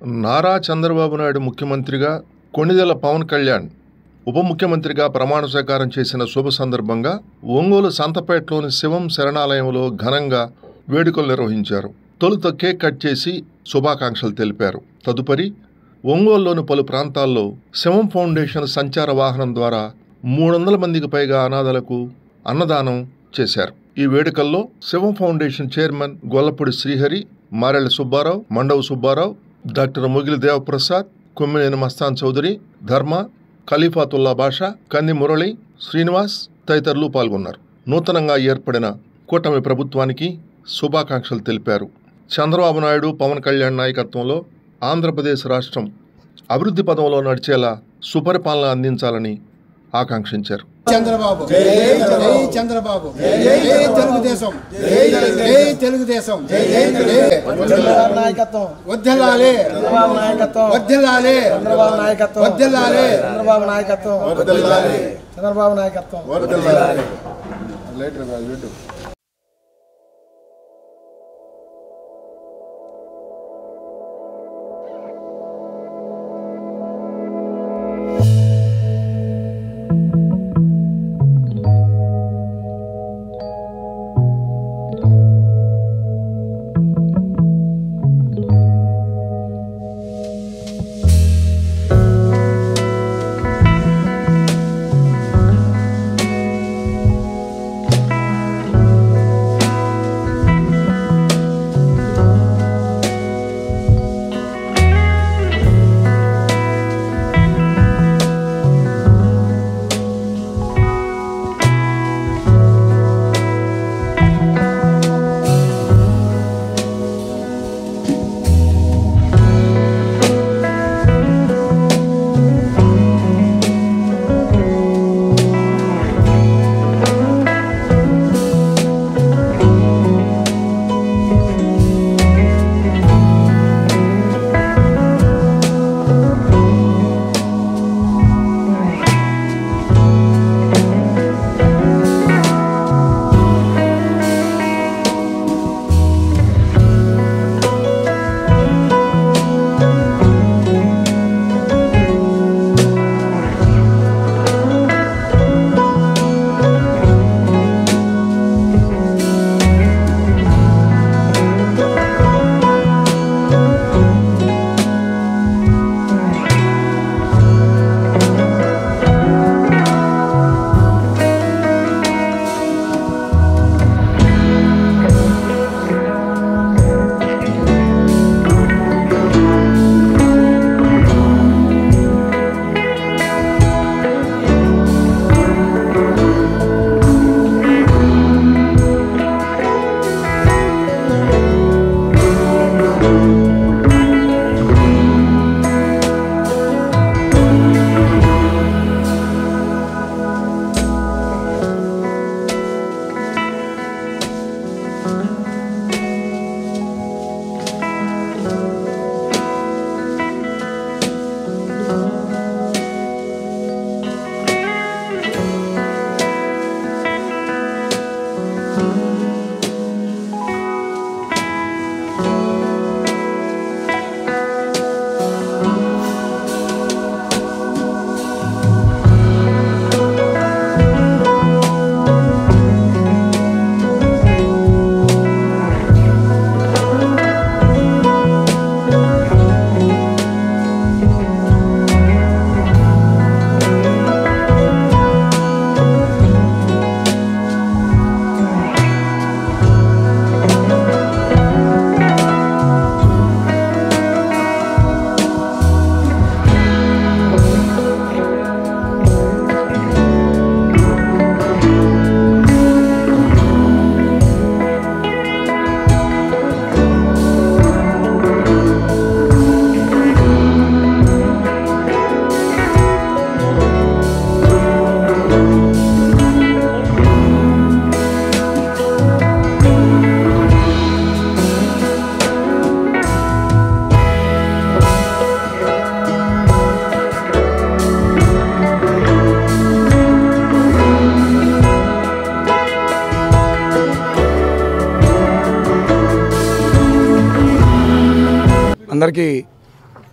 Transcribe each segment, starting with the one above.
నారా చంద్రబాబు నాయుడు ముఖ్యమంత్రిగా, కొణిదెల పవన్ కళ్యాణ్ ఉప ముఖ్యమంత్రిగా ప్రమాణ స్వీకారం చేసిన శుభ సందర్భంగా ఒంగోలు సంతపేటలోని శివం శరణాలయంలో ఘనంగా వేడుకలు నిర్వహించారు. తొలుత కేక్ కట్ చేసి శుభాకాంక్షలు తెలిపారు. తదుపరి ఒంగోలులోని పలు ప్రాంతాల్లో శివం ఫౌండేషన్ సంచార వాహనం ద్వారా 300 మందికి పైగా అనాథలకు అన్నదానం చేశారు. ఈ వేడుకల్లో Shivam foundation chairman Gollapudi Srihari, Marella Subbarao, Mandava Subbarao, doctor Mogili Devaprasad, Kommineni Mastan Chowdary, Dharma, Khalifatullah బాషా, కంది మురళి, శ్రీనివాస్ తదితరులు పాల్గొన్నారు. నూతనంగా ఏర్పడిన కూటమి ప్రభుత్వానికి శుభాకాంక్షలు తెలిపారు. చంద్రబాబు నాయుడు, పవన్ కళ్యాణ్ నాయకత్వంలో ఆంధ్రప్రదేశ్ రాష్ట్రం అభివృద్ధి పదంలో నడిచేలా సుపరిపాలన అందించాలని ఆకాంక్షించారు. చంద్రబాబు జై చంద్రబాబు జై తెలుగుదేశం జై తెలుగుదేశం చంద్రబాబు నాయకత్వం వర్ధిల్లాలి, చంద్రబాబు నాయకత్వం వర్ధిల్లాలి, చంద్రబాబు నాయకత్వం వర్ధిల్లాలి, చంద్రబాబు నాయకత్వం వర్ధిల్లాలి, చంద్రబాబు నాయకత్వం వర్ధిల్లాలి.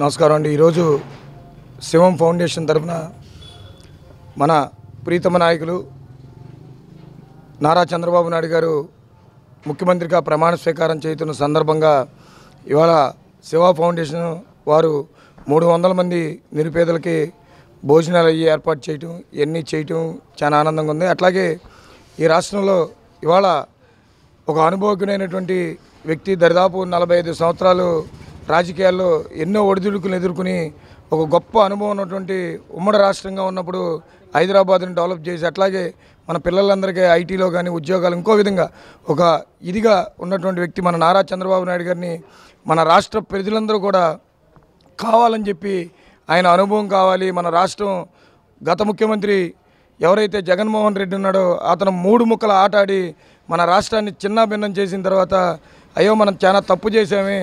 నమస్కారం అండి. ఈరోజు శివం ఫౌండేషన్ తరఫున మన ప్రీతమ నాయకులు నారా చంద్రబాబు నాయుడు గారు ముఖ్యమంత్రిగా ప్రమాణ స్వీకారం చేస్తున్న సందర్భంగా ఇవాళ శివ ఫౌండేషన్ వారు 300 మంది నిరుపేదలకి భోజనాలు అయ్యి ఏర్పాటు చేయటం ఇవన్నీ చేయటం చాలా ఆనందంగా ఉంది. అట్లాగే ఈ రాష్ట్రంలో ఇవాళ ఒక అనుభవజ్ఞుడైనటువంటి వ్యక్తి దాదాపు 45 సంవత్సరాలు రాజకీయాల్లో ఎన్నో ఒడిదుడుకులు ఎదుర్కొని ఒక గొప్ప అనుభవం ఉన్నటువంటి ఉమ్మడి రాష్ట్రంగా ఉన్నప్పుడు హైదరాబాద్ని డెవలప్ చేసి అట్లాగే మన పిల్లలందరికీ ఐటీలో కానీ ఉద్యోగాలు ఇంకో విధంగా ఒక ఇదిగా ఉన్నటువంటి వ్యక్తి మన నారా చంద్రబాబు నాయుడు గారిని మన రాష్ట్ర ప్రజలందరూ కూడా కావాలని చెప్పి ఆయన అనుభవం కావాలి. మన రాష్ట్రం గత ముఖ్యమంత్రి ఎవరైతే జగన్మోహన్ రెడ్డి ఉన్నాడో అతను 3 ముక్కల ఆట ఆడి మన రాష్ట్రాన్ని చిన్న భిన్నం చేసిన తర్వాత అయ్యో మనం చాలా తప్పు చేసామే,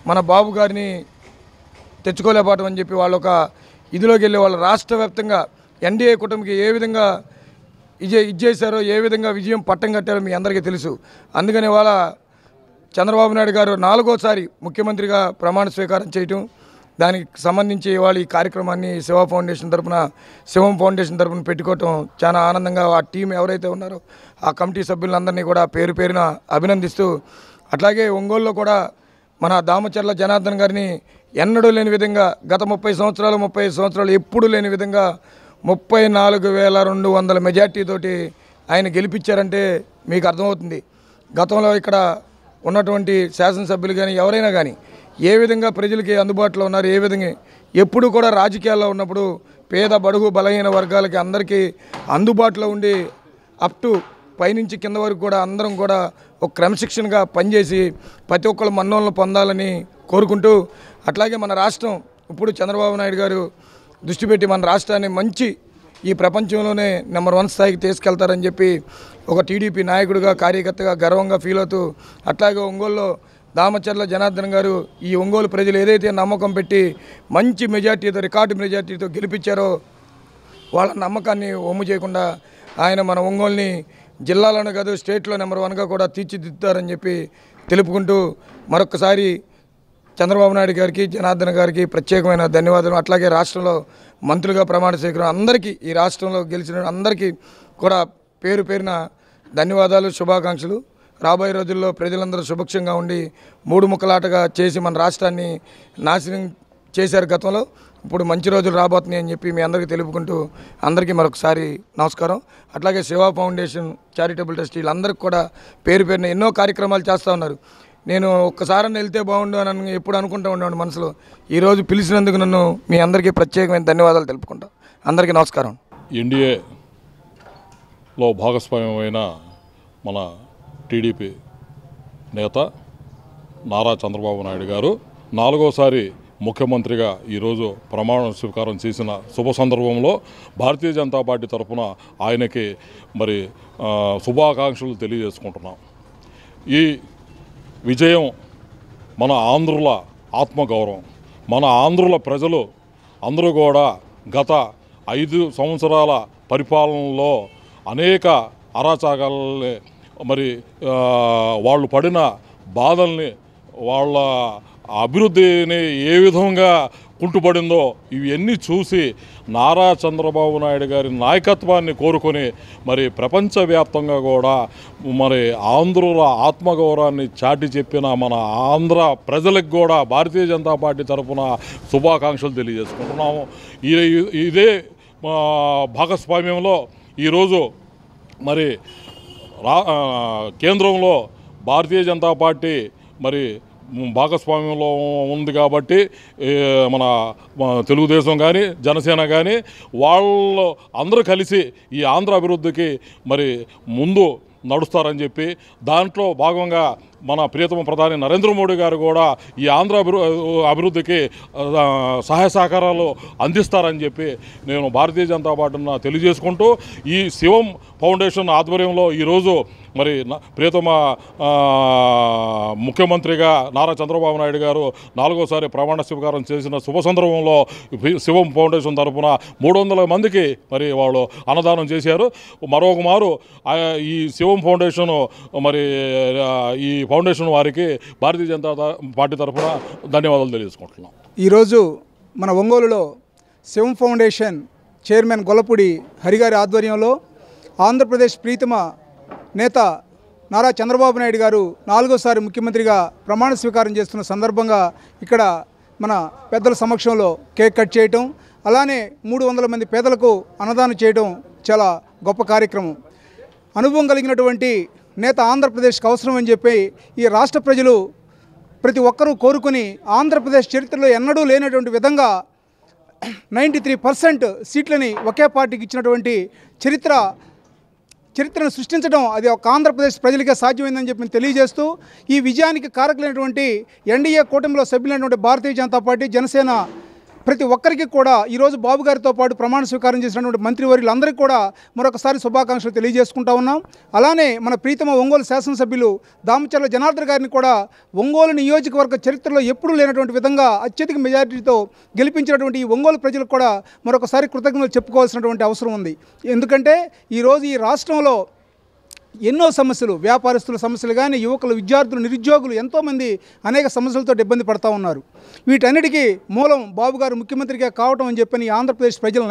మన బాబు గారిని తెచ్చుకోలేకపోవటం అని చెప్పి వాళ్ళు ఒక ఇదిలోకి వెళ్ళి వాళ్ళ రాష్ట్ర వ్యాప్తంగా ఎన్డీఏ కూటమికి ఏ విధంగా ఇచ్చేశారో ఏ విధంగా విజయం పట్టం కట్టారో మీ అందరికీ తెలుసు. అందుకని వాళ్ళ చంద్రబాబు నాయుడు గారు 4వసారి ముఖ్యమంత్రిగా ప్రమాణ స్వీకారం చేయటం, దానికి సంబంధించి ఇవాళ ఈ కార్యక్రమాన్ని శివం ఫౌండేషన్ తరఫున పెట్టుకోవటం చాలా ఆనందంగా ఆ టీం ఎవరైతే ఉన్నారో ఆ కమిటీ సభ్యులందరినీ కూడా పేరు పేరున అభినందిస్తూ, అట్లాగే ఒంగోలులో కూడా మన దామచర్ల జనార్దన్ గారిని ఎన్నడూ లేని విధంగా గత 35 సంవత్సరాలు ఎప్పుడూ లేని విధంగా 34,200 మెజార్టీతోటి ఆయన గెలిపించారంటే మీకు అర్థమవుతుంది. గతంలో ఇక్కడ ఉన్నటువంటి శాసనసభ్యులు కానీ ఎవరైనా కానీ ఏ విధంగా ప్రజలకి అందుబాటులో ఉన్నారు, ఏ విధంగా ఎప్పుడు కూడా రాజకీయాల్లో ఉన్నప్పుడు పేద బడుగు బలహీన వర్గాలకి అందరికీ అందుబాటులో ఉండి అప్ టు పైనుంచి కింద వరకు కూడా అందరం కూడా ఒక క్రమశిక్షణగా పనిచేసి ప్రతి ఒక్కళ్ళు మన్నోళ్ళను పొందాలని కోరుకుంటూ, అట్లాగే మన రాష్ట్రం ఇప్పుడు చంద్రబాబు నాయుడు గారు దృష్టి పెట్టి మన రాష్ట్రాన్ని మంచి ఈ ప్రపంచంలోనే నెంబర్ 1 స్థాయికి తీసుకెళ్తారని చెప్పి ఒక టీడీపీ నాయకుడిగా కార్యకర్తగా గర్వంగా ఫీల్ అవుతూ, అట్లాగే ఒంగోలులో దామచర్ల జనార్దన్ గారు ఈ ఒంగోలు ప్రజలు ఏదైతే నమ్మకం పెట్టి మంచి మెజార్టీతో రికార్డు మెజార్టీతో గెలిపించారో వాళ్ళ నమ్మకాన్ని ఒమ్ము చేయకుండా ఆయన మన ఒంగోలుని జిల్లాలోనే కాదు స్టేట్లో నెంబర్ 1గా కూడా తీర్చిదిద్దుతారని చెప్పి తెలుపుకుంటూ మరొకసారి చంద్రబాబు నాయుడు గారికి జనార్దన్ గారికి ప్రత్యేకమైన ధన్యవాదాలు. అట్లాగే రాష్ట్రంలో మంత్రులుగా ప్రమాణ స్వీకారం అందరికీ ఈ రాష్ట్రంలో గెలిచిన అందరికీ కూడా పేరు పేరున ధన్యవాదాలు, శుభాకాంక్షలు. రాబోయే రోజుల్లో ప్రజలందరూ సుభిక్షంగా ఉండి 3 ముక్కలాటగా చేసి మన రాష్ట్రాన్ని నాశనం చేశారు గతంలో, ఇప్పుడు మంచి రోజులు రాబోతున్నాయి అని చెప్పి మీ అందరికీ తెలుపుకుంటూ అందరికీ మరొకసారి నమస్కారం. అట్లాగే శివ ఫౌండేషన్ చారిటబుల్ ట్రస్ట్ వీళ్ళందరికీ కూడా పేరు పేరున ఎన్నో కార్యక్రమాలు చేస్తూ ఉన్నారు. నేను ఒక్కసారి వెళ్తే బాగుండు అని ఎప్పుడు అనుకుంటూ ఉండేవాడు మనసులో. ఈరోజు పిలిచినందుకు నన్ను మీ అందరికీ ప్రత్యేకమైన ధన్యవాదాలు తెలుపుకుంటా. అందరికీ నమస్కారం. ఎన్డీఏలో భాగస్వామ్యమైన మన టీడీపీ నేత నారా చంద్రబాబు నాయుడు గారు 4వసారి ముఖ్యమంత్రిగా ఈరోజు ప్రమాణ స్వీకారం చేసిన శుభ సందర్భంలో భారతీయ జనతా పార్టీ తరఫున ఆయనకి మరి శుభాకాంక్షలు తెలియజేసుకుంటున్నాం. ఈ విజయం మన ఆంధ్రుల ఆత్మగౌరవం. మన ఆంధ్రుల ప్రజలు అందరూ కూడా గత 5 సంవత్సరాల పరిపాలనలో అనేక అరాచకాలని మరి వాళ్ళు పడిన బాధల్ని వాళ్ళ అభివృద్ధిని ఏ విధంగా కుంటుపడిందో ఇవన్నీ చూసి నారా చంద్రబాబు నాయుడు గారి నాయకత్వాన్ని కోరుకొని మరి ప్రపంచవ్యాప్తంగా కూడా మరి ఆంధ్రుల ఆత్మగౌరవాన్ని చాటి చెప్పిన మన ఆంధ్ర ప్రజలకు కూడా భారతీయ జనతా పార్టీ తరఫున శుభాకాంక్షలు తెలియజేసుకుంటున్నాము. ఇదే భాగస్వామ్యంలో ఈరోజు మరి కేంద్రంలో భారతీయ జనతా పార్టీ మరి భాగస్వామ్యంలో ఉంది కాబట్టి మన తెలుగుదేశం కానీ జనసేన కానీ వాళ్ళు అందరూ కలిసి ఈ ఆంధ్ర అభివృద్ధికి మరి ముందు నడుస్తారని చెప్పి దాంట్లో భాగంగా మన ప్రియతమ ప్రధాని నరేంద్ర మోడీ గారు కూడా ఈ ఆంధ్ర అభివృద్ధికి సహాయ సహకారాలు అందిస్తారని చెప్పి నేను భారతీయ జనతా పార్టీని తెలియజేసుకుంటూ ఈ శివం ఫౌండేషన్ ఆధ్వర్యంలో ఈరోజు మరి ప్రియతమ ముఖ్యమంత్రిగా నారా చంద్రబాబు నాయుడు గారు 4వసారి ప్రమాణ స్వీకారం చేసిన శుభ సందర్భంలో శివం ఫౌండేషన్ తరఫున 300 మందికి మరి వాళ్ళు అన్నదానం చేశారు. మరొక మారు ఈ శివం ఫౌండేషన్ మరి ఈ ఫౌండేషన్ వారికి భారతీయ జనతా పార్టీ తరఫున ధన్యవాదాలు తెలియజేసుకుంటున్నాం. ఈరోజు మన ఒంగోలులో శివం ఫౌండేషన్ చైర్మన్ గొల్లపూడి హరిగారి ఆధ్వర్యంలో ఆంధ్రప్రదేశ్ ప్రీతమ నేత నారా చంద్రబాబు నాయుడు గారు 4వ ముఖ్యమంత్రిగా ప్రమాణ స్వీకారం చేస్తున్న సందర్భంగా ఇక్కడ మన పెద్దల సమక్షంలో కేక్ కట్ చేయటం, అలానే 300 మంది పేదలకు అన్నదానం చేయడం చాలా గొప్ప కార్యక్రమం. అనుభవం కలిగినటువంటి నేత ఆంధ్రప్రదేశ్కి అవసరం అని చెప్పి ఈ రాష్ట్ర ప్రజలు ప్రతి ఒక్కరూ కోరుకుని ఆంధ్రప్రదేశ్ చరిత్రలో ఎన్నడూ లేనటువంటి విధంగా 93% సీట్లని ఒకే పార్టీకి ఇచ్చినటువంటి చరిత్రను సృష్టించడం అది ఒక ఆంధ్రప్రదేశ్ ప్రజలకే సాధ్యమైందని చెప్పి తెలియజేస్తూ ఈ విజయానికి కారకులైనటువంటి ఎన్డీఏ కూటమిలో సభ్యులైనటువంటి భారతీయ జనతా పార్టీ, జనసేన ప్రతి ఒక్కరికి కూడా ఈరోజు బాబు గారితో పాటు ప్రమాణ స్వీకారం చేసినటువంటి మంత్రివర్యులందరికీ కూడా మరొకసారి శుభాకాంక్షలు తెలియజేసుకుంటా ఉన్నాం. అలానే మన ప్రీతమ ఒంగోలు శాసనసభ్యులు దామచర్ల జనార్దన్ గారిని కూడా ఒంగోలు నియోజకవర్గ చరిత్రలో ఎప్పుడూ లేనటువంటి విధంగా అత్యధిక మెజారిటీతో గెలిపించినటువంటి ఈ ఒంగోలు ప్రజలకు కూడా మరొకసారి కృతజ్ఞతలు చెప్పుకోవాల్సినటువంటి అవసరం ఉంది. ఎందుకంటే ఈరోజు ఈ రాష్ట్రంలో ఎన్నో సమస్యలు, వ్యాపారస్తుల సమస్యలు కానీ, యువకులు, విద్యార్థులు, నిరుద్యోగులు ఎంతోమంది అనేక సమస్యలతో ఇబ్బంది పడుతూ ఉన్నారు. వీటన్నిటికీ మూలం బాబు గారు ముఖ్యమంత్రిగా కావటం అని చెప్పని ఆంధ్రప్రదేశ్ ప్రజలు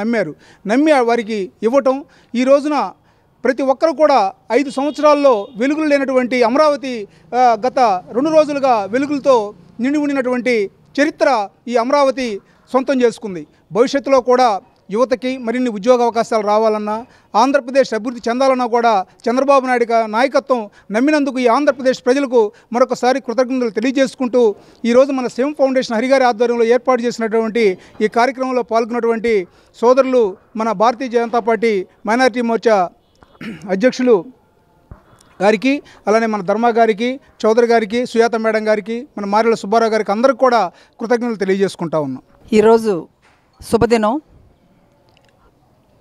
నమ్మి వారికి ఇవ్వటం. ఈ రోజున ప్రతి ఒక్కరు కూడా 5 సంవత్సరాల్లో వెలుగులు లేనటువంటి అమరావతి గత 2 రోజులుగా వెలుగులతో నిండి ఉండినటువంటి చరిత్ర ఈ అమరావతి సొంతం చేసుకుంది. భవిష్యత్తులో కూడా యువతకి మరిన్ని ఉద్యోగ అవకాశాలు రావాలన్నా, ఆంధ్రప్రదేశ్ అభివృద్ధి చెందాలన్నా కూడా చంద్రబాబు నాయుడు నాయకత్వం నమ్మినందుకు ఈ ఆంధ్రప్రదేశ్ ప్రజలకు మరొకసారి కృతజ్ఞతలు తెలియజేసుకుంటూ ఈరోజు మన శివం ఫౌండేషన్ హరిగారి ఆధ్వర్యంలో ఏర్పాటు చేసినటువంటి ఈ కార్యక్రమంలో పాల్గొన్నటువంటి సోదరులు, మన భారతీయ జనతా పార్టీ మైనారిటీ మోర్చా అధ్యక్షులు గారికి, అలానే మన ధర్మ గారికి, చౌదరి గారికి, సుజాత మేడం గారికి, మన మారెల సుబ్బారావు గారికి అందరికీ కూడా కృతజ్ఞతలు తెలియజేసుకుంటా ఉన్నాం. ఈరోజు శుభదినం.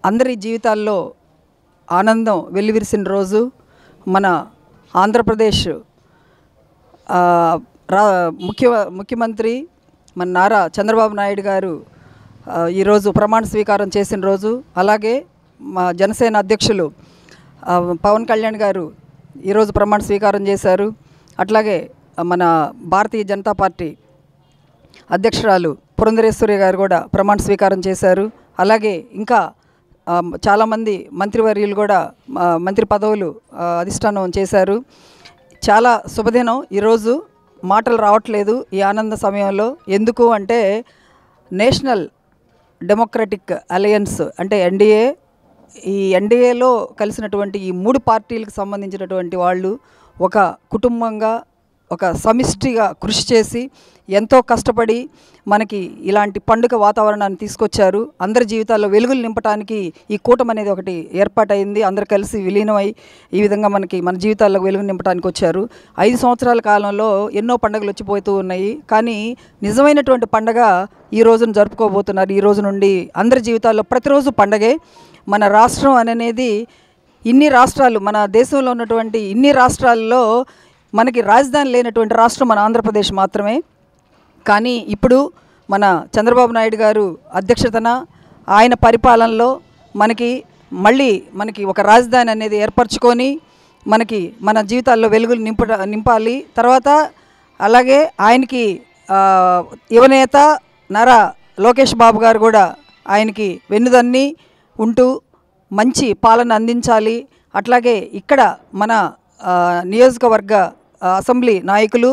అందరి జీవితాల్లో ఆనందం వెల్లివిరిసిన రోజు. మన ఆంధ్రప్రదేశ్ ముఖ్యమంత్రి మన నారా చంద్రబాబు నాయుడు గారు ఈరోజు ప్రమాణ స్వీకారం చేసిన రోజు. అలాగే మా జనసేన అధ్యక్షులు పవన్ కళ్యాణ్ గారు ఈరోజు ప్రమాణ స్వీకారం చేశారు. అట్లాగే మన భారతీయ జనతా పార్టీ అధ్యక్షురాలు పురంధరేశ్వరి గారు కూడా ప్రమాణ స్వీకారం చేశారు. అలాగే ఇంకా చాలామంది మంత్రివర్యులు కూడా మంత్రి పదవులు అధిష్టానం చేశారు. చాలా శుభదినం. ఈరోజు మాటలు రావట్లేదు ఈ ఆనంద సమయంలో. ఎందుకు అంటే నేషనల్ డెమోక్రటిక్ అలయన్స్ అంటే ఎన్డీఏ, ఈ ఎన్డీఏలో కలిసినటువంటి ఈ 3 పార్టీలకు సంబంధించినటువంటి వాళ్ళు ఒక కుటుంబంగా, ఒక సమిష్టిగా కృషి చేసి ఎంతో కష్టపడి మనకి ఇలాంటి పండుగ వాతావరణాన్ని తీసుకొచ్చారు. అందరి జీవితాల్లో వెలుగులు నింపడానికి ఈ కూటమి అనేది ఒకటి ఏర్పాటైంది. అందరు కలిసి విలీనమై ఈ విధంగా మన జీవితాల్లో వెలుగు నింపడానికి వచ్చారు. 5 సంవత్సరాల కాలంలో ఎన్నో పండుగలు వచ్చిపోతూ ఉన్నాయి. కానీ నిజమైనటువంటి పండుగ ఈ రోజున జరుపుకోబోతున్నారు. ఈ రోజు నుండి అందరి జీవితాల్లో ప్రతిరోజు పండగే. మన రాష్ట్రం అనేది ఇన్ని రాష్ట్రాలు, మన దేశంలో ఉన్నటువంటి ఇన్ని రాష్ట్రాల్లో మనకి రాజధాని లేనటువంటి రాష్ట్రం మన ఆంధ్రప్రదేశ్ మాత్రమే. కానీ ఇప్పుడు మన చంద్రబాబు నాయుడు గారు అధ్యక్షతన ఆయన పరిపాలనలో మనకి ఒక రాజధాని అనేది ఏర్పరచుకొని మన జీవితాల్లో వెలుగులు నింపాలి. తర్వాత అలాగే ఆయనకి యువనేత నారా లోకేష్ బాబు గారు కూడా ఆయనకి వెన్నుదన్ని ఉంటూ మంచి పాలన అందించాలి. అట్లాగే ఇక్కడ మన నియోజకవర్గ అసెంబ్లీ నాయకులు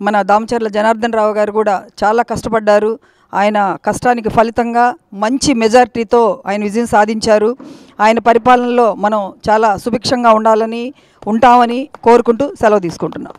మన దామచర్ల జనార్దన్ రావు గారు కూడా చాలా కష్టపడ్డారు. ఆయన కష్టానికి ఫలితంగా మంచి మెజారిటీతో ఆయన విజయం సాధించారు. ఆయన పరిపాలనలో మనం చాలా సుభిక్షంగా ఉంటామని కోరుకుంటూ సెలవు తీసుకుంటున్నాం.